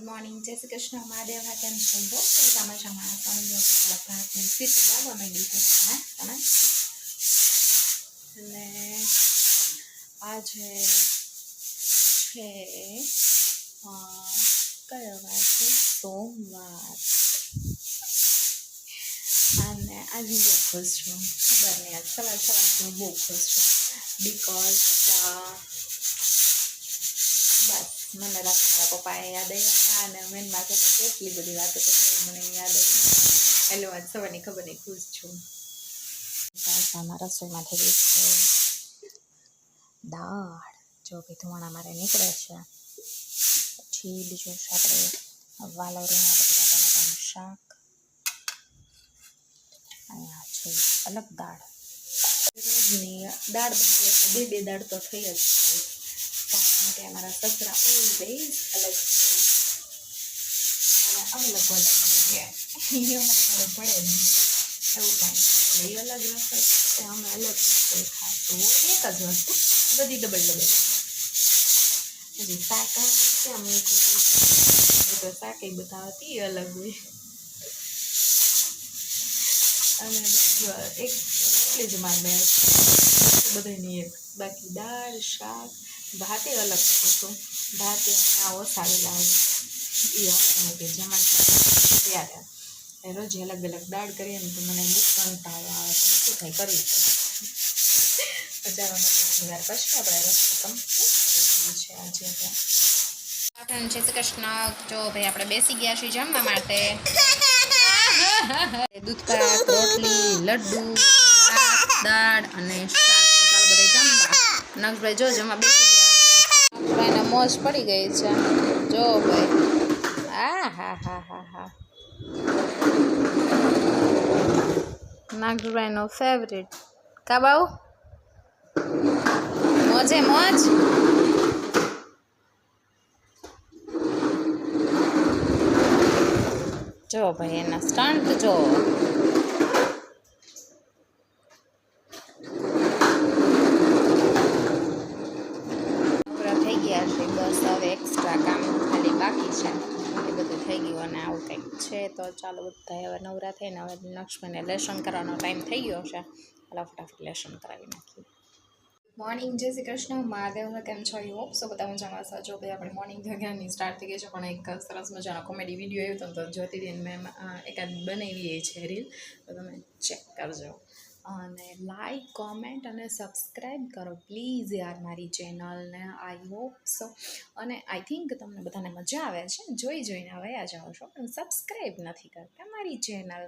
Morning, જય શ્રી કૃષ્ણ, મહાદેવ હા કેમ છો? બહુ મજામાં સમજો ભાતની સીટી લાવવા માંડી છે તમે. અને આજે છે કયો વાર છે? સોમવાર. અને આજે બહુ ખુશ છું, ખબર નહીં આજ સવાર બહુ ખુશ છું બિકોઝ બસ મને રાતે મારા પપ્પાએ યાદ આવ્યા અને મેન માથે તો કેટલી બધી વાતો કરી મને યાદ આવી એટલે આજ સવારની ખબર નહીં ખુશ છું. રસોઈમાં થઈ ગઈ છે દાળ, જો કે ધોવાણા મારે નીકળે છે. પછી બીજું છે આપણે વાલો રીંગણા બટાકાનું શાક. અહીંયા છે અલગ દાળ. રોજની દાળ બનાવીએ તો બે દાળ તો થઈ જ જાય, કારણ કે અમારા સસરા ઓલવેઝ અલગ છે અને અમે લોકો પડે નહીં એવું કાંઈ એટલે એ અલગ રસોઈ અમે અલગ રસોઈ ખાતું એક જ વસ્તુ બધી ડબલ હજી શાક છે અમે તો શાક એ બતાવતી અલગ હોય અને એક રોટલી જ માર મેળ બધાની એક, બાકી દાળ શાક ભાતે અલગ કરું છું. ભાતે ઓસાવેલા આવે એ હવે કે જમણ ત્યારે રોજ અલગ અલગ દાળ કરીએ ને તો મને કંટાળો આવે તો શું થાય કરવી પડે. પછી આપણે રસોઈ કમ્પ્લીટ છે આજે. જય શ્રી કૃષ્ણ. જો ભાઈ આપણે બેસી ગયા છીએ જમવા માટે. દૂધ પાક, રોટલી, લડ્ડુ, ભાત, દાળ અને શાક. ચાલો બધા જમવા. નક્ષભાઈ જો જમવા બેસી ગયા છે. નક્ષભાઈને મોજ પડી ગઈ છે. જો ભાઈ હા નાગભાઈનો ફેવરેટ કાબાઉ મોજે મોજ. જો ભાઈ એના સ્ટન્ટ જો. પૂરા થઈ ગયા છે, બસ હવે એક્સ્ટ્રા કામ ખાલી બાકી છે. એ બધું થઈ ગયું અને આવું કંઈક છે. તો ચાલો બધા હવે નવરા થઈને હવે નક્ષભાઈને લેસન કરવાનો ટાઈમ થઈ ગયો છે. ચાલો ફટાફટ લેસન કરાવી નાખીએ. મોર્નિંગ, જય શ્રી કૃષ્ણ, મહાદેવ કેમ છો? યુ હોપ સો બધા મજામાં છો. જો ભાઈ આપણે મોર્નિંગ જગ્યાની સ્ટાર્ટ થઈ ગઈ છે, પણ એક સરસ મજાનો કોમેડી વિડીયો આવ્યો હતો તો જોતી રહીને મેં એકાદ બનાવી છે રીલ, તો તમે ચેક કરજો અને લાઈક કોમેન્ટ અને સબસ્ક્રાઈબ કરો પ્લીઝ યાર મારી ચેનલને. I hope so. અને આઈ થિંક તમને બધાને મજા આવે છે, જોઈને વયા જાઓ છો પણ સબસ્ક્રાઈબ નથી કરતા મારી ચેનલ.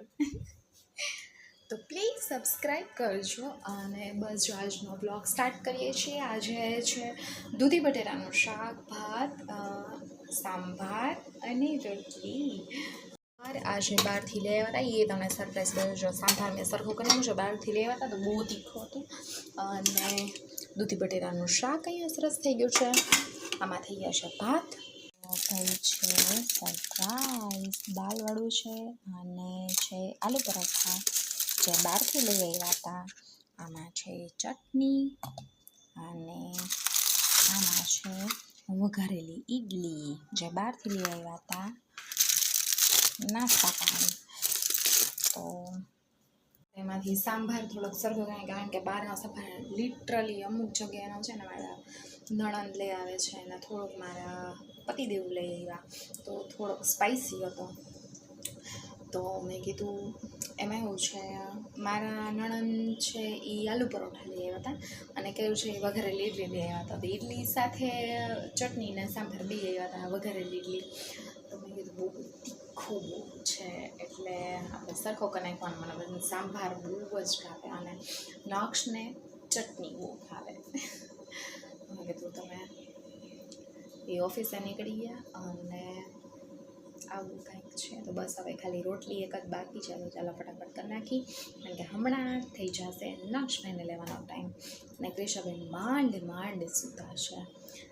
તો પ્લીઝ સબસ્ક્રાઈબ કરજો. અને બસ જો આજનો બ્લોગ સ્ટાર્ટ કરીએ છીએ. આજે છે દૂધી બટેટાનું શાક, ભાત, સાંભાર અને રોટલી. આજે બહારથી લઈ આવ્યા હતા, એ તમને સરપ્રાઈઝ કર્યો. જો સાંભાર મેં સરખું કર્યું છે, બહારથી લઈ આવ્યા હતા તો બહુ તીખું હતું. અને દૂધી બટેટાનું શાક અહીંયા સરસ થઈ ગયું છે. આમાં થઈ ગયા છે ભાત. ભાઈ છે સરપ્રાઈઝ દાળવાળું છે અને છે આલુ પરાઠા જે બહારથી લઈ આવ્યા હતા. આમાં છે ચટણી અને આમાં છે વઘારેલી ઈડલી જે બહારથી લઈ આવ્યા હતા નાસ્તા પાણી. તો એમાંથી સાંભાર થોડોક સરખો થાય, કારણ કે બહારનો સાંભાર લિટરલી અમુક જગ્યાએનો છે ને મારા નણંદ લઈ આવે છે અને થોડોક મારા પતિદેવ લઈ આવ્યા તો થોડોક સ્પાઇસી હતો. તો મેં કીધું એમાં એવું છે, મારા નણંદ છે એ આલુ પરોઠા લઈ આવ્યા હતા અને કેવું છે એ વઘારેલી ઈડલી લઈ આવ્યા હતા. તો ઈડલી સાથે ચટણી ને સાંભાર બી આવ્યા હતા, વઘારેલી ઈડલી. તો મેં કીધું બહુ તીખું બહુ છે એટલે આપણે સરખો કરી નાખવાનો. મને બધું સાંભાર બહુ જ ભાવે અને નક્ષને ચટણી બહુ ભાવે. મેં કીધું તમે એ ઓફિસે નીકળી ગયા અને આવું કંઈક છે. તો બસ હવે ખાલી રોટલી એક જ બાકી છે, તો ચાલો ફટાફટ કરી નાખી, કારણ કે હમણાં થઈ જશે નક્ષભાઈને લેવાનો ટાઈમ. અને ક્રિશાબેન માંડ સૂતા છે,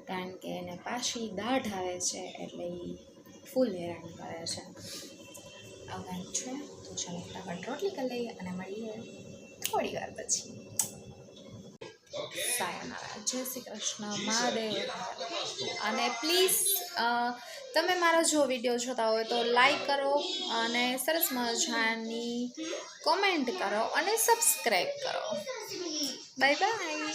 કારણ કે એને પાછી દાઢ આવે છે એટલે એ ફૂલ હેરાન કરે છે. આવું કંઈક છે. તો ચાલો ફટાફટ રોટલી કરી લઈએ અને મળીએ થોડી વાર પછી. સાયનારા. જય શ્રી કૃષ્ણ મહાદેવ. અને પ્લીઝ તમે મારા જો વિડીયો જોતા હોય તો લાઈક કરો અને સરસ મજાની કોમેન્ટ કરો અને સબસ્ક્રાઈબ કરો. Bye bye.